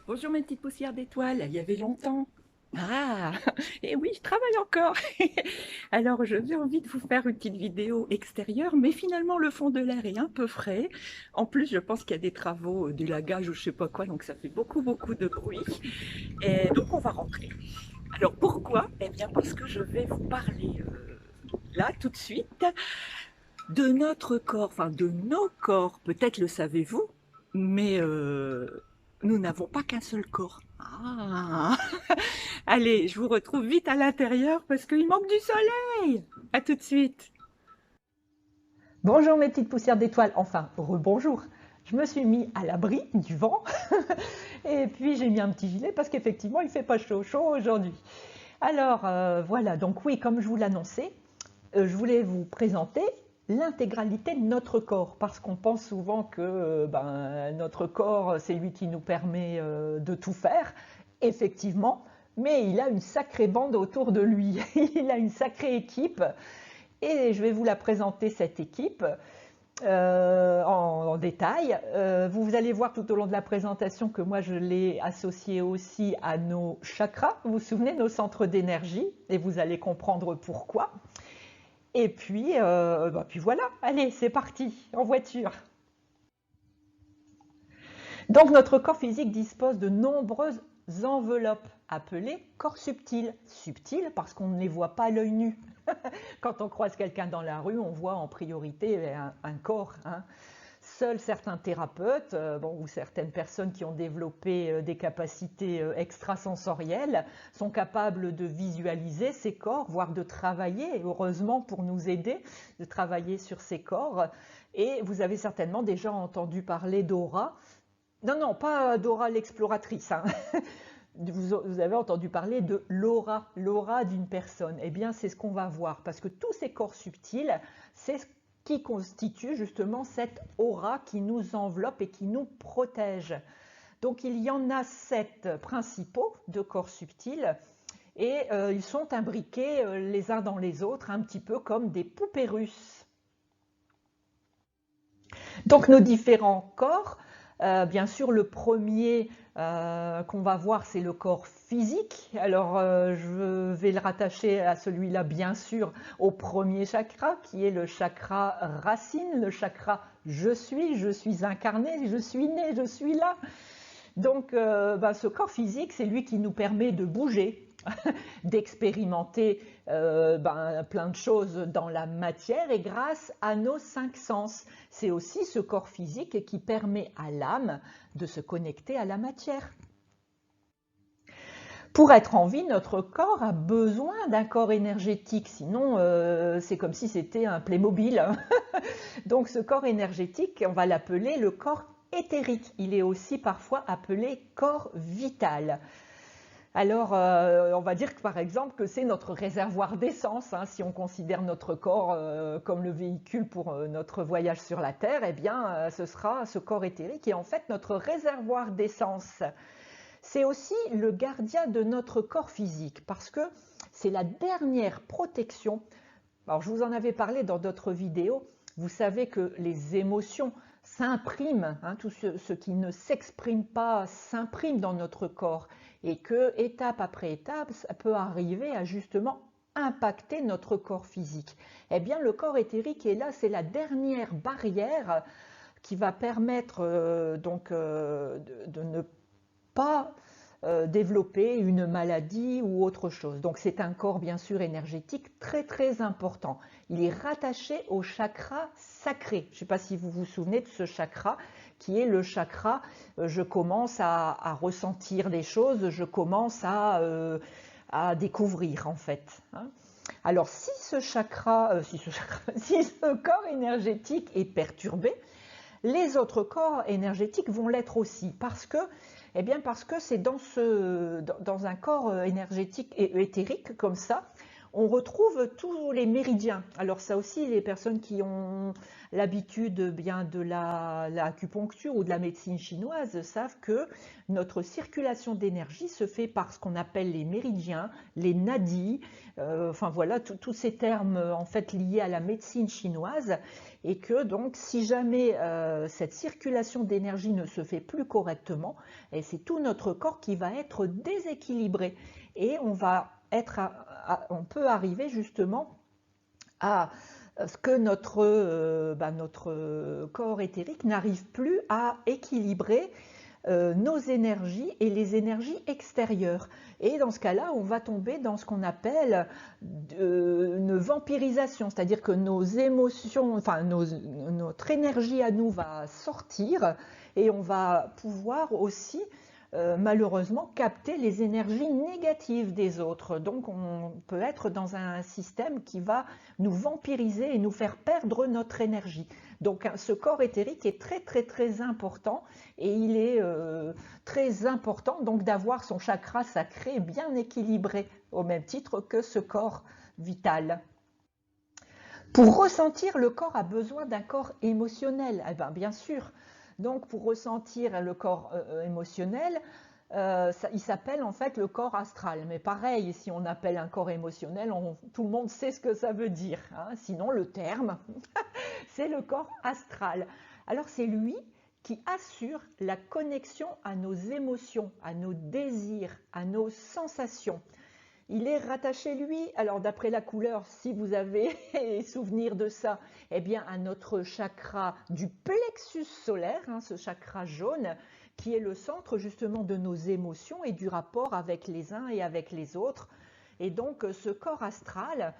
Bonjour mes petites poussières d'étoiles, il y avait longtemps. Ah, et oui, je travaille encore. Alors, j'avais envie de vous faire une petite vidéo extérieure, mais finalement, le fond de l'air est un peu frais. En plus, je pense qu'il y a des travaux, du lagage ou je sais pas quoi, donc ça fait beaucoup de bruit. Et donc, on va rentrer. Alors, pourquoi? Eh bien, parce que je vais vous parler là, tout de suite, de notre corps, enfin de nos corps. Peut-être le savez-vous, mais nous n'avons pas qu'un seul corps. Ah, allez, je vous retrouve vite à l'intérieur parce qu'il manque du soleil. À tout de suite. Bonjour mes petites poussières d'étoiles, enfin rebonjour. Je me suis mis à l'abri du vent et puis j'ai mis un petit gilet parce qu'effectivement il fait pas chaud aujourd'hui. Alors voilà, donc oui, comme je vous l'annonçais, je voulais vous présenter l'intégralité de notre corps parce qu'on pense souvent que notre corps c'est lui qui nous permet de tout faire, effectivement, mais il a une sacrée bande autour de lui, il a une sacrée équipe et je vais vous la présenter cette équipe en détail. Vous allez voir tout au long de la présentation que moi je l'ai associé aussi à nos chakras, vous vous souvenez, nos centres d'énergie, et vous allez comprendre pourquoi. Et puis voilà, allez, c'est parti, en voiture. Donc notre corps physique dispose de nombreuses enveloppes appelées corps subtils. Subtils parce qu'on ne les voit pas à l'œil nu. Quand on croise quelqu'un dans la rue, on voit en priorité un corps. Hein. Seuls certains thérapeutes ou certaines personnes qui ont développé des capacités extrasensorielles sont capables de visualiser ces corps, voire de travailler, heureusement pour nous aider, de travailler sur ces corps. Et vous avez certainement déjà entendu parler d'aura. Non, non, pas d'aura l'exploratrice. Hein. Vous avez entendu parler de l'aura d'une personne. Eh bien, c'est ce qu'on va voir, parce que tous ces corps subtils, c'est ce qui constitue justement cette aura qui nous enveloppe et qui nous protège. Donc, il y en a 7 principaux de corps subtils, et ils sont imbriqués les uns dans les autres, un petit peu comme des poupées russes. Donc, nos différents corps, bien sûr, le premier qu'on va voir, c'est le corps physique. Alors, je vais le rattacher à celui-là, bien sûr, au premier chakra, qui est le chakra racine, le chakra je suis incarné, je suis né, je suis là. Donc, ce corps physique, c'est lui qui nous permet de bouger, d'expérimenter plein de choses dans la matière et grâce à nos 5 sens. C'est aussi ce corps physique qui permet à l'âme de se connecter à la matière. Pour être en vie, notre corps a besoin d'un corps énergétique, sinon c'est comme si c'était un Playmobil. Donc ce corps énergétique, on va l'appeler le corps éthérique. Il est aussi parfois appelé corps vital. Alors, on va dire que par exemple que c'est notre réservoir d'essence. Hein, si on considère notre corps comme le véhicule pour notre voyage sur la Terre, eh bien, ce sera ce corps éthérique qui est en fait notre réservoir d'essence. C'est aussi le gardien de notre corps physique parce que c'est la dernière protection. Alors, je vous en avais parlé dans d'autres vidéos. Vous savez que les émotions s'impriment, hein, tout ce qui ne s'exprime pas s'imprime dans notre corps et que, étape après étape, ça peut arriver à justement impacter notre corps physique. Eh bien, le corps éthérique est là, c'est la dernière barrière qui va permettre de ne pas développer une maladie ou autre chose. Donc c'est un corps bien sûr énergétique très important. Il est rattaché au chakra sacré. Je ne sais pas si vous vous souvenez de ce chakra qui est le chakra je commence à ressentir des choses, je commence à découvrir en fait. Hein. Alors si ce chakra, si ce corps énergétique est perturbé, les autres corps énergétiques vont l'être aussi parce que c'est dans un corps énergétique et éthérique comme ça, on retrouve tous les méridiens. Alors ça aussi, les personnes qui ont l'habitude bien de l'acupuncture ou de la médecine chinoise savent que notre circulation d'énergie se fait par ce qu'on appelle les méridiens, les nadis, enfin voilà, tous ces termes en fait liés à la médecine chinoise, et que donc si jamais cette circulation d'énergie ne se fait plus correctement, et c'est tout notre corps qui va être déséquilibré et on peut arriver justement à ce que notre corps éthérique n'arrive plus à équilibrer nos énergies et les énergies extérieures. Et dans ce cas-là, on va tomber dans ce qu'on appelle une vampirisation, c'est-à-dire que nos émotions, enfin notre énergie à nous va sortir et on va pouvoir aussi malheureusement capter les énergies négatives des autres. Donc on peut être dans un système qui va nous vampiriser et nous faire perdre notre énergie. Donc ce corps éthérique est très très très important et il est très important donc d'avoir son chakra sacré bien équilibré au même titre que ce corps vital. Pour ressentir, le corps a besoin d'un corps émotionnel. Eh bien sûr, donc pour ressentir le corps émotionnel, il s'appelle en fait le corps astral. Mais pareil, si on appelle un corps émotionnel, tout le monde sait ce que ça veut dire. Hein. Sinon, le terme, c'est le corps astral. Alors c'est lui qui assure la connexion à nos émotions, à nos désirs, à nos sensations. Il est rattaché, lui, alors d'après la couleur, si vous avez souvenir de ça, eh bien à notre chakra du plexus solaire, hein, ce chakra jaune, qui est le centre justement de nos émotions et du rapport avec les uns et avec les autres. Et donc ce corps astral,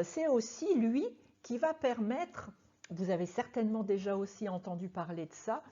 c'est aussi lui qui va permettre, vous avez certainement déjà aussi entendu parler de ça,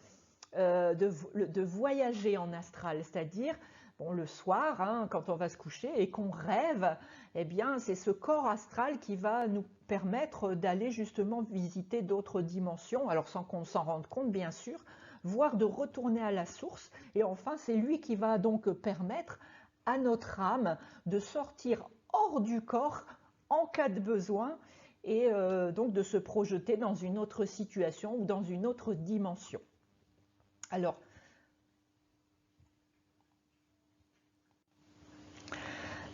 de voyager en astral, c'est-à-dire bon, le soir, hein, quand on va se coucher et qu'on rêve, eh bien, c'est ce corps astral qui va nous permettre d'aller justement visiter d'autres dimensions, alors sans qu'on s'en rende compte, bien sûr, voire de retourner à la source. Et enfin, c'est lui qui va donc permettre à notre âme de sortir hors du corps en cas de besoin et donc de se projeter dans une autre situation ou dans une autre dimension. Alors,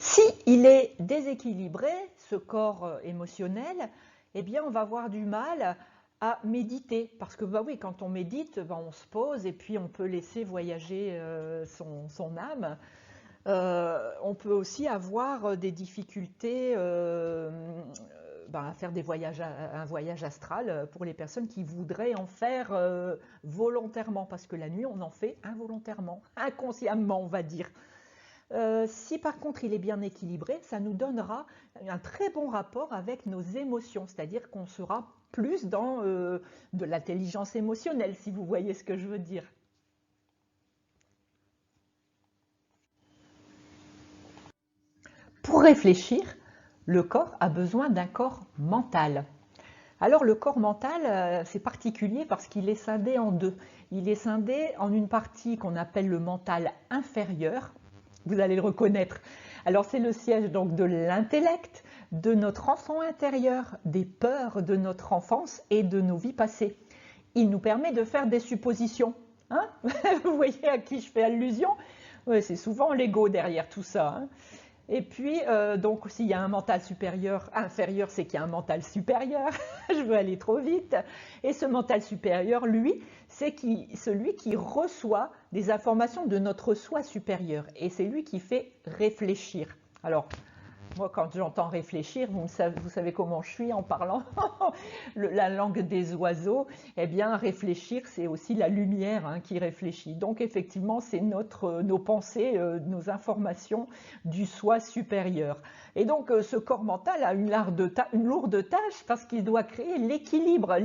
si il est déséquilibré, ce corps émotionnel, eh bien on va avoir du mal à méditer. Parce que bah oui, quand on médite, bah, on se pose et puis on peut laisser voyager son âme. On peut aussi avoir des difficultés à faire un voyage astral pour les personnes qui voudraient en faire volontairement. Parce que la nuit, on en fait involontairement, inconsciemment, on va dire. Si par contre il est bien équilibré, ça nous donnera un très bon rapport avec nos émotions, c'est-à-dire qu'on sera plus dans de l'intelligence émotionnelle, si vous voyez ce que je veux dire. Pour réfléchir, le corps a besoin d'un corps mental. Alors le corps mental, c'est particulier parce qu'il est scindé en deux. Il est scindé en une partie qu'on appelle le mental inférieur. Vous allez le reconnaître. Alors c'est le siège donc de l'intellect, de notre enfant intérieur, des peurs de notre enfance et de nos vies passées. Il nous permet de faire des suppositions. Hein. Vous voyez à qui je fais allusion? Ouais, c'est souvent l'ego derrière tout ça. Hein. Et puis, donc, s'il y a un mental inférieur, c'est qu'il y a un mental supérieur. Je veux aller trop vite. Et ce mental supérieur, lui, c'est celui qui reçoit des informations de notre soi supérieur. Et c'est lui qui fait réfléchir. Alors, moi, quand j'entends réfléchir, vous savez comment je suis en parlant la langue des oiseaux. Eh bien, réfléchir, c'est aussi la lumière qui réfléchit. Donc, effectivement, c'est nos pensées, nos informations du soi supérieur. Et donc, ce corps mental a une lourde tâche parce qu'il doit créer l'équilibre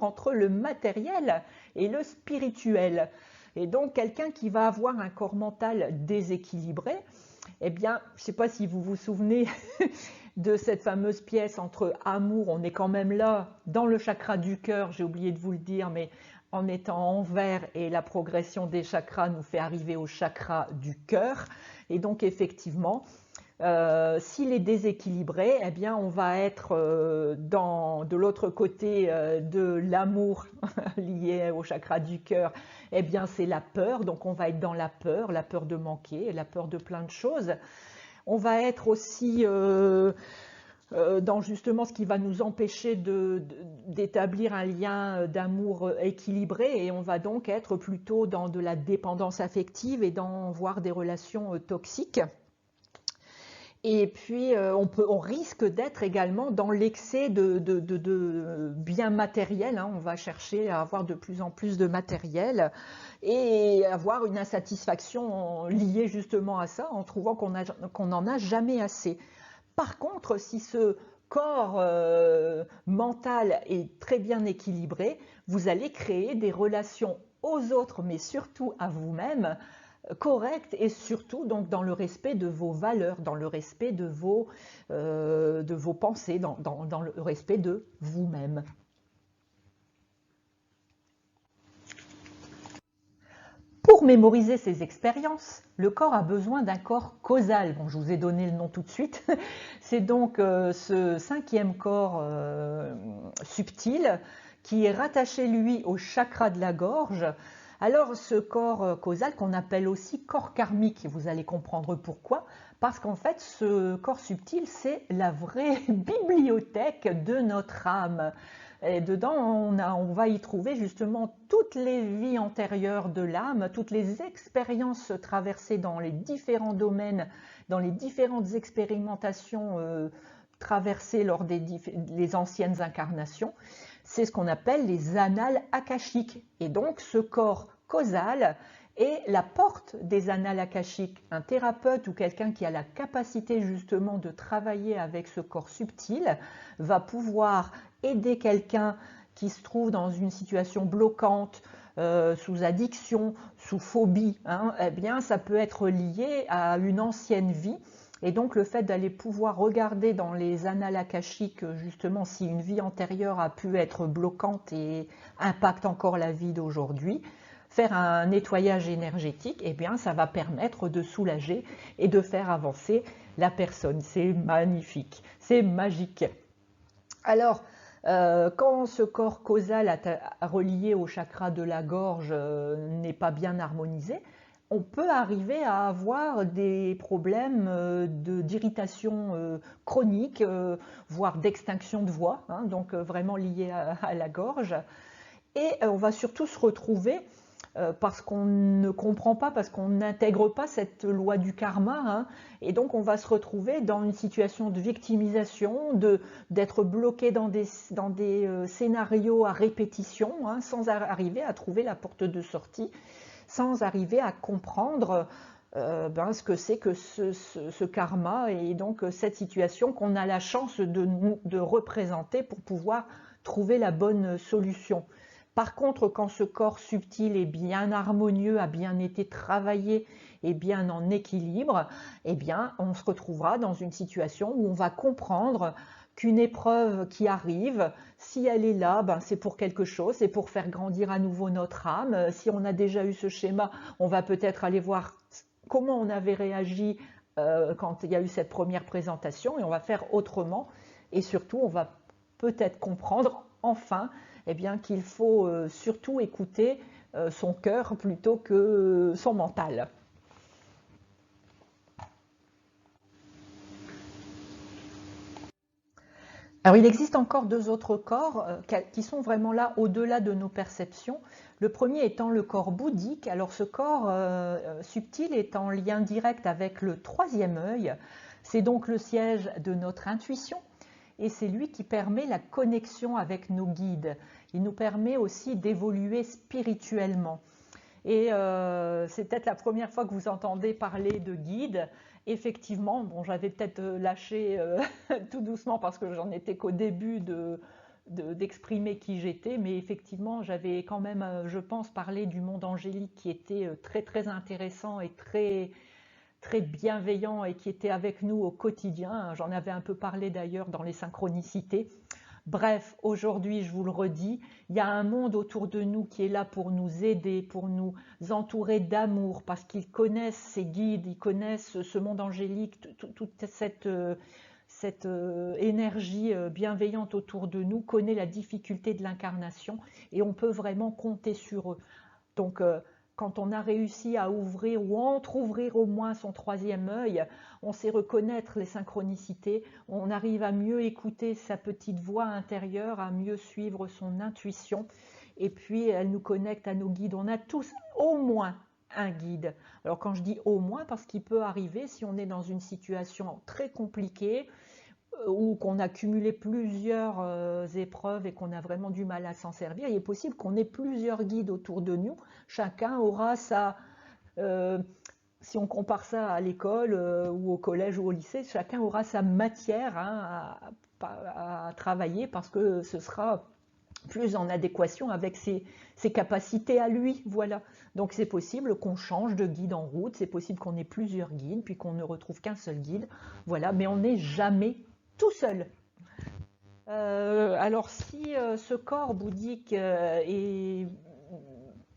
entre le matériel et le spirituel. Et donc, quelqu'un qui va avoir un corps mental déséquilibré, eh bien, je ne sais pas si vous vous souvenez de cette fameuse pièce entre amour, on est quand même là dans le chakra du cœur, j'ai oublié de vous le dire, mais en étant en vert et la progression des chakras nous fait arriver au chakra du cœur. Et donc effectivement, S'il est déséquilibré, eh bien, on va être de l'autre côté de l'amour lié au chakra du cœur. Eh bien, c'est la peur. Donc, on va être dans la peur de manquer, la peur de plein de choses. On va être aussi dans justement ce qui va nous empêcher d'établir un lien d'amour équilibré, et on va donc être plutôt dans de la dépendance affective et dans voire des relations toxiques. Et puis, on risque d'être également dans l'excès de biens matériels, hein. On va chercher à avoir de plus en plus de matériel et avoir une insatisfaction liée justement à ça, en trouvant qu'on n'en a jamais assez. Par contre, si ce corps mental est très bien équilibré, vous allez créer des relations aux autres, mais surtout à vous-même, correctes, et surtout donc dans le respect de vos valeurs, dans le respect de vos pensées, dans le respect de vous-même. Pour mémoriser ces expériences, le corps a besoin d'un corps causal. Bon, je vous ai donné le nom tout de suite. C'est donc ce cinquième corps subtil qui est rattaché, lui, au chakra de la gorge. Alors, ce corps causal, qu'on appelle aussi corps karmique, vous allez comprendre pourquoi, parce qu'en fait, ce corps subtil, c'est la vraie bibliothèque de notre âme. Et dedans, on va y trouver justement toutes les vies antérieures de l'âme, toutes les expériences traversées dans les différents domaines, dans les différentes expérimentations traversées lors des anciennes incarnations. C'est ce qu'on appelle les annales akashiques. Et donc, ce corps causal est la porte des annales akashiques. Un thérapeute ou quelqu'un qui a la capacité justement de travailler avec ce corps subtil va pouvoir aider quelqu'un qui se trouve dans une situation bloquante, sous addiction, sous phobie, hein, eh bien, ça peut être lié à une ancienne vie. Et donc, le fait d'aller pouvoir regarder dans les annales akashiques, justement, si une vie antérieure a pu être bloquante et impacte encore la vie d'aujourd'hui, faire un nettoyage énergétique, eh bien, ça va permettre de soulager et de faire avancer la personne. C'est magnifique, c'est magique. Alors, quand ce corps causal relié au chakra de la gorge n'est pas bien harmonisé, on peut arriver à avoir des problèmes d'irritation chronique, voire d'extinction de voix, hein, donc vraiment liés à la gorge. Et on va surtout se retrouver parce qu'on ne comprend pas, parce qu'on n'intègre pas cette loi du karma, hein, et donc on va se retrouver dans une situation de victimisation, d'être bloqué dans des scénarios à répétition, hein, sans arriver à trouver la porte de sortie, sans arriver à comprendre ce que c'est que ce karma, et donc cette situation qu'on a la chance de représenter pour pouvoir trouver la bonne solution. Par contre, quand ce corps subtil est bien harmonieux, a bien été travaillé et bien en équilibre, eh bien, on se retrouvera dans une situation où on va comprendre qu'une épreuve qui arrive, si elle est là, c'est pour quelque chose, c'est pour faire grandir à nouveau notre âme. Si on a déjà eu ce schéma, on va peut-être aller voir comment on avait réagi quand il y a eu cette première présentation, et on va faire autrement. Et surtout, on va peut-être comprendre enfin qu'il faut surtout écouter son cœur plutôt que son mental. Alors, il existe encore deux autres corps qui sont vraiment là au-delà de nos perceptions. Le premier étant le corps bouddhique. Alors, ce corps subtil est en lien direct avec le troisième œil. C'est donc le siège de notre intuition, et c'est lui qui permet la connexion avec nos guides. Il nous permet aussi d'évoluer spirituellement. Et c'est peut-être la première fois que vous entendez parler de guides. Effectivement, bon, j'avais peut-être lâché tout doucement parce que j'en étais qu'au début d'exprimer qui j'étais, mais effectivement, j'avais quand même, je pense, parlé du monde angélique qui était très très intéressant et très très bienveillant et qui était avec nous au quotidien. J'en avais un peu parlé d'ailleurs dans les synchronicités. Bref, aujourd'hui, je vous le redis, il y a un monde autour de nous qui est là pour nous aider, pour nous entourer d'amour, parce qu'ils connaissent ces guides, ils connaissent ce monde angélique, toute cette énergie bienveillante autour de nous, connaît la difficulté de l'incarnation et on peut vraiment compter sur eux. Donc, quand on a réussi à ouvrir ou entrouvrir au moins son troisième œil, on sait reconnaître les synchronicités, on arrive à mieux écouter sa petite voix intérieure, à mieux suivre son intuition, et puis elle nous connecte à nos guides. On a tous au moins un guide. Alors quand je dis au moins, parce qu'il peut arriver, si on est dans une situation très compliquée, ou qu'on a cumulé plusieurs épreuves et qu'on a vraiment du mal à s'en servir, il est possible qu'on ait plusieurs guides autour de nous. Chacun aura sa... si on compare ça à l'école ou au collège ou au lycée, chacun aura sa matière à travailler parce que ce sera plus en adéquation avec ses capacités à lui. Voilà. Donc c'est possible qu'on change de guide en route, c'est possible qu'on ait plusieurs guides, puis qu'on ne retrouve qu'un seul guide. Voilà, mais on n'est jamais tout seul. Alors si ce corps bouddhique est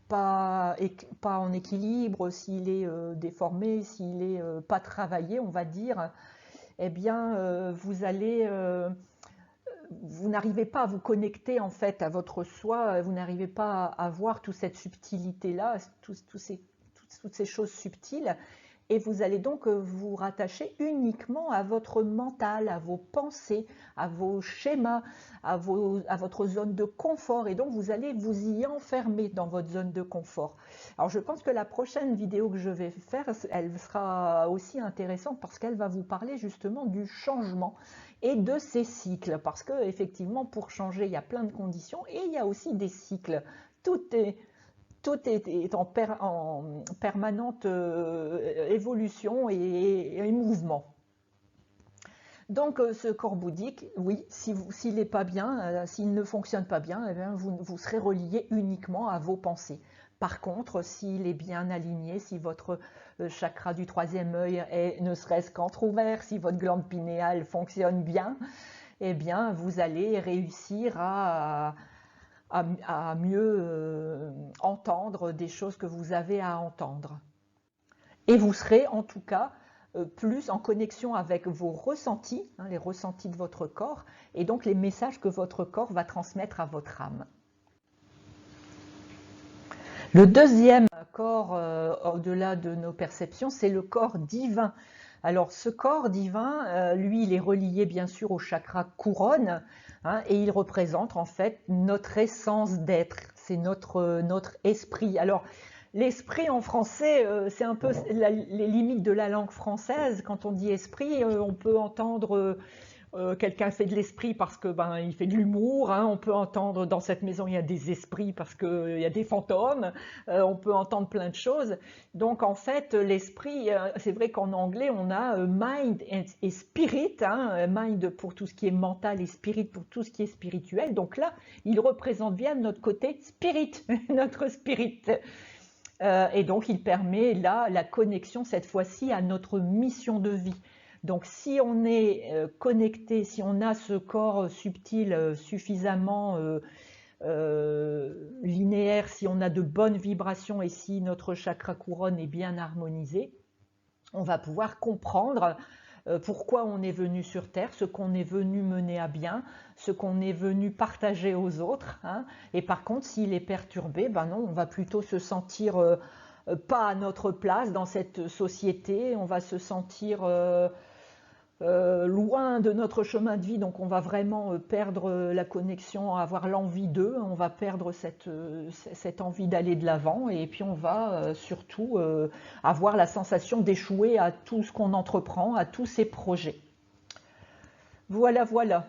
pas en équilibre, s'il est déformé, s'il est pas travaillé, on va dire, eh bien vous n'arrivez pas à vous connecter en fait à votre soi, vous n'arrivez pas à voir toute cette subtilité-là, toutes ces choses subtiles, et vous allez donc vous rattacher uniquement à votre mental, à vos pensées, à vos schémas, à votre zone de confort, et donc vous allez vous y enfermer dans votre zone de confort. Alors je pense que la prochaine vidéo que je vais faire, elle sera aussi intéressante parce qu'elle va vous parler justement du changement et de ces cycles, parce que effectivement pour changer il y a plein de conditions et il y a aussi des cycles. Tout est en permanente évolution et mouvement. Donc ce corps bouddhique, oui, s'il n'est pas bien, s'il ne fonctionne pas bien, eh bien vous serez relié uniquement à vos pensées. Par contre, s'il est bien aligné, si votre chakra du troisième œil est ne serait-ce qu'entrouvert, si votre glande pinéale fonctionne bien, eh bien vous allez réussir à mieux entendre des choses que vous avez à entendre. Et vous serez en tout cas plus en connexion avec vos ressentis, les ressentis de votre corps, et donc les messages que votre corps va transmettre à votre âme. Le deuxième corps, au-delà de nos perceptions, c'est le corps divin. Alors ce corps divin, lui, il est relié bien sûr au chakra couronne, et il représente en fait notre essence d'être, c'est notre esprit. Alors l'esprit en français, c'est un peu les limites de la langue française. Quand on dit esprit, on peut entendre quelqu'un fait de l'esprit parce que il fait de l'humour, on peut entendre dans cette maison il y a des esprits parce qu'il y a des fantômes, on peut entendre plein de choses. Donc en fait l'esprit, c'est vrai qu'en anglais on a mind et spirit, mind pour tout ce qui est mental et spirit pour tout ce qui est spirituel. Donc là il représente bien notre côté spirit, notre spirit. Et donc il permet là la connexion cette fois-ci à notre mission de vie. Donc si on est connecté, si on a ce corps subtil suffisamment linéaire, si on a de bonnes vibrations et si notre chakra couronne est bien harmonisé, on va pouvoir comprendre pourquoi on est venu sur Terre, ce qu'on est venu mener à bien, ce qu'on est venu partager aux autres. Et par contre, s'il est perturbé, non, on va plutôt se sentir pas à notre place dans cette société, on va se sentir loin de notre chemin de vie, donc on va vraiment perdre la connexion, avoir l'envie d'eux, on va perdre cette envie d'aller de l'avant, et puis on va surtout avoir la sensation d'échouer à tout ce qu'on entreprend, à tous ces projets. Voilà, voilà.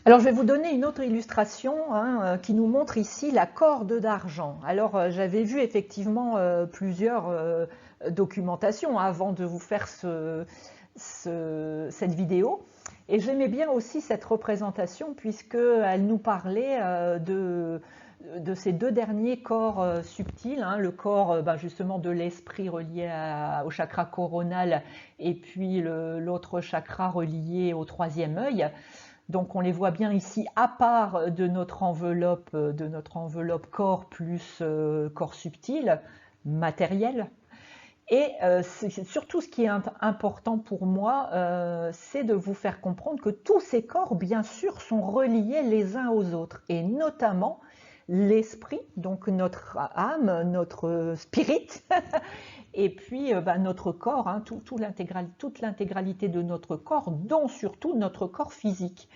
Alors je vais vous donner une autre illustration qui nous montre ici la corde d'argent. Alors j'avais vu effectivement plusieurs documentations avant de vous faire cette vidéo, et j'aimais bien aussi cette représentation puisqu'elle nous parlait de ces deux derniers corps subtils, hein, le corps justement de l'esprit relié au chakra coronal et puis l'autre chakra relié au troisième œil. Donc on les voit bien ici à part de notre enveloppe corps plus corps subtil, matériel. Et surtout ce qui est important pour moi, c'est de vous faire comprendre que tous ces corps, bien sûr, sont reliés les uns aux autres, et notamment l'esprit, donc notre âme, notre spirit, et puis notre corps, hein, toute l'intégralité de notre corps, dont surtout notre corps physique.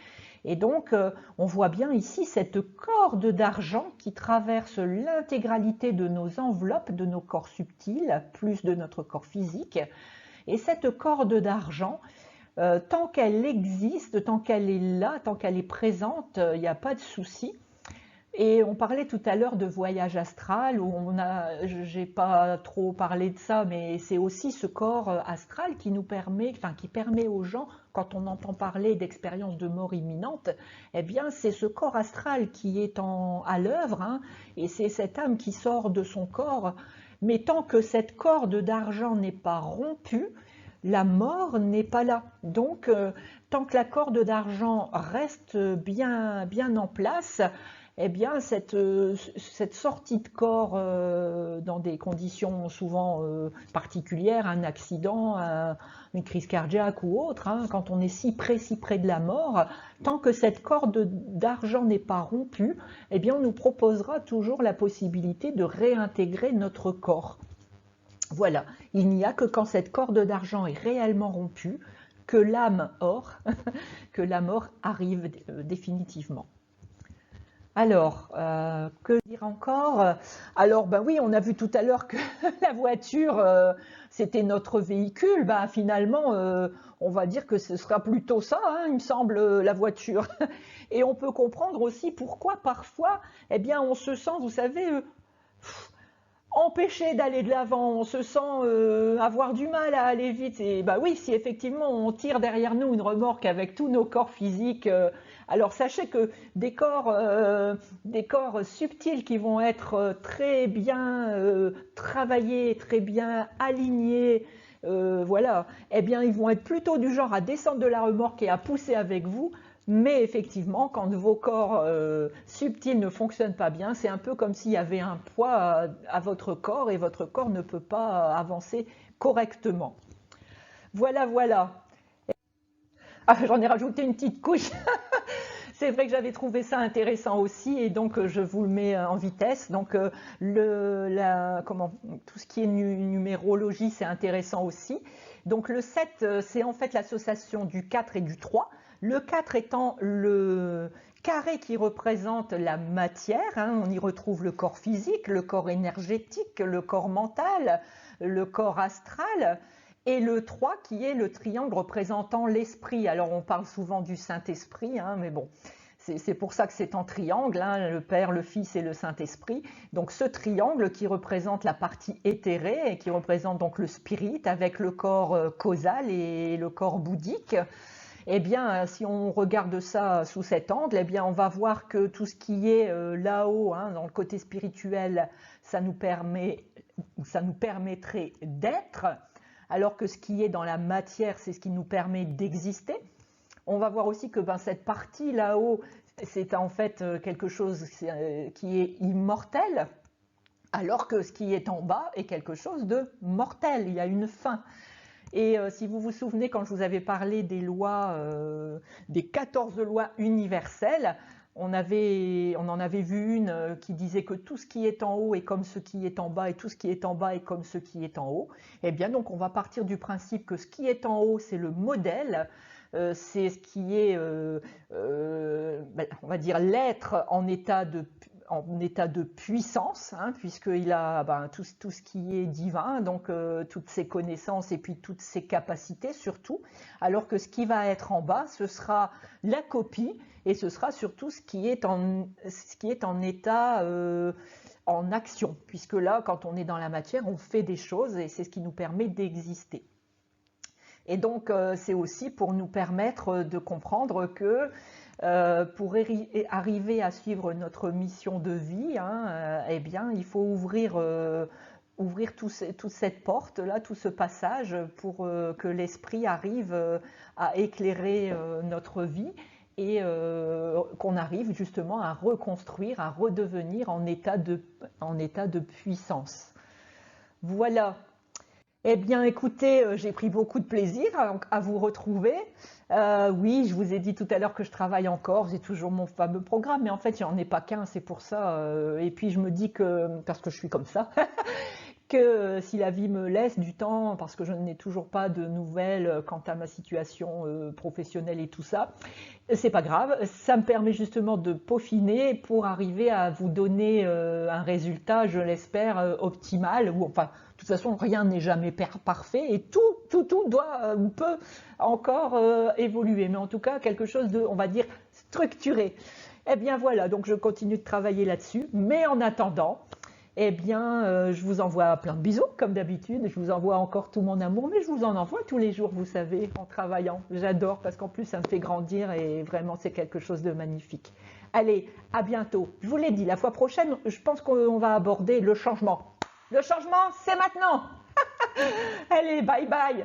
Et donc, on voit bien ici cette corde d'argent qui traverse l'intégralité de nos enveloppes, de nos corps subtils, plus de notre corps physique. Et cette corde d'argent, tant qu'elle existe, tant qu'elle est là, tant qu'elle est présente, il n'y a pas de souci. Et on parlait tout à l'heure de voyage astral, où j'ai pas trop parlé de ça, mais c'est aussi ce corps astral qui permet aux gens, quand on entend parler d'expériences de mort imminente, eh bien c'est ce corps astral qui est à l'œuvre, hein, et c'est cette âme qui sort de son corps. Mais tant que cette corde d'argent n'est pas rompue, la mort n'est pas là. Donc, tant que la corde d'argent reste bien en place, eh bien, cette sortie de corps dans des conditions souvent particulières, un accident, une crise cardiaque ou autre, hein, quand on est si près de la mort, tant que cette corde d'argent n'est pas rompue, eh bien, on nous proposera toujours la possibilité de réintégrer notre corps. Voilà, il n'y a que quand cette corde d'argent est réellement rompue que l'âme que la mort arrive définitivement. Alors, que dire encore? Alors, oui, on a vu tout à l'heure que la voiture, c'était notre véhicule. Finalement, on va dire que ce sera plutôt ça, hein, il me semble, la voiture. Et on peut comprendre aussi pourquoi parfois, eh bien, on se sent, vous savez, empêché d'aller de l'avant, on se sent avoir du mal à aller vite. Et oui, si effectivement on tire derrière nous une remorque avec tous nos corps physiques, alors sachez que des corps subtils qui vont être très bien travaillés, très bien alignés, voilà, eh bien ils vont être plutôt du genre à descendre de la remorque et à pousser avec vous. Mais effectivement, quand vos corps subtils ne fonctionnent pas bien, c'est un peu comme s'il y avait un poids à votre corps et votre corps ne peut pas avancer correctement. Voilà, voilà. Ah, j'en ai rajouté une petite couche. C'est vrai que j'avais trouvé ça intéressant aussi et donc je vous le mets en vitesse. Donc tout ce qui est numérologie, c'est intéressant aussi. Donc le 7, c'est en fait l'association du 4 et du 3. Le 4 étant le carré qui représente la matière, hein, on y retrouve le corps physique, le corps énergétique, le corps mental, le corps astral, et le 3 qui est le triangle représentant l'esprit. Alors on parle souvent du Saint-Esprit, hein, mais bon, c'est pour ça que c'est en triangle, hein, le Père, le Fils et le Saint-Esprit. Donc ce triangle qui représente la partie éthérée et qui représente donc le spirit avec le corps causal et le corps bouddhique. Eh bien, si on regarde ça sous cet angle, eh bien, on va voir que tout ce qui est là-haut, hein, dans le côté spirituel, ça nous permettrait d'être, alors que ce qui est dans la matière, c'est ce qui nous permet d'exister. On va voir aussi que cette partie là-haut, c'est en fait quelque chose qui est immortel, alors que ce qui est en bas est quelque chose de mortel, il y a une fin. Et si vous vous souvenez, quand je vous avais parlé des lois, des 14 lois universelles, on en avait vu une qui disait que tout ce qui est en haut est comme ce qui est en bas et tout ce qui est en bas est comme ce qui est en haut. Eh bien, donc on va partir du principe que ce qui est en haut, c'est le modèle, c'est ce qui est, on va dire, l'être en état de puissance, hein, puisqu'il a tout ce qui est divin, donc toutes ses connaissances et puis toutes ses capacités surtout, alors que ce qui va être en bas, ce sera la copie et ce sera surtout ce qui est en état en action, puisque là, quand on est dans la matière, on fait des choses et c'est ce qui nous permet d'exister. Et donc, c'est aussi pour nous permettre de comprendre que pour arriver à suivre notre mission de vie, hein, eh bien, il faut ouvrir toute cette porte-là, tout ce passage pour que l'esprit arrive à éclairer notre vie et qu'on arrive justement à reconstruire, à redevenir en état de puissance. Voilà. Eh bien, écoutez, j'ai pris beaucoup de plaisir à vous retrouver. Oui, je vous ai dit tout à l'heure que je travaille encore, j'ai toujours mon fameux programme, mais en fait, il n'y en est pas qu'un, c'est pour ça. Et puis, je me dis que, parce que je suis comme ça, que si la vie me laisse du temps, parce que je n'ai toujours pas de nouvelles quant à ma situation professionnelle et tout ça, c'est pas grave, ça me permet justement de peaufiner pour arriver à vous donner un résultat, je l'espère, optimal, ou enfin, de toute façon, rien n'est jamais parfait et tout doit ou peut encore évoluer, mais en tout cas, quelque chose de, on va dire, structuré. Eh bien voilà, donc je continue de travailler là-dessus, mais en attendant, eh bien, je vous envoie plein de bisous, comme d'habitude. Je vous envoie encore tout mon amour, mais je vous en envoie tous les jours, vous savez, en travaillant. J'adore, parce qu'en plus, ça me fait grandir et vraiment, c'est quelque chose de magnifique. Allez, à bientôt. Je vous l'ai dit, la fois prochaine, je pense qu'on va aborder le changement. Le changement, c'est maintenant. Allez, bye bye.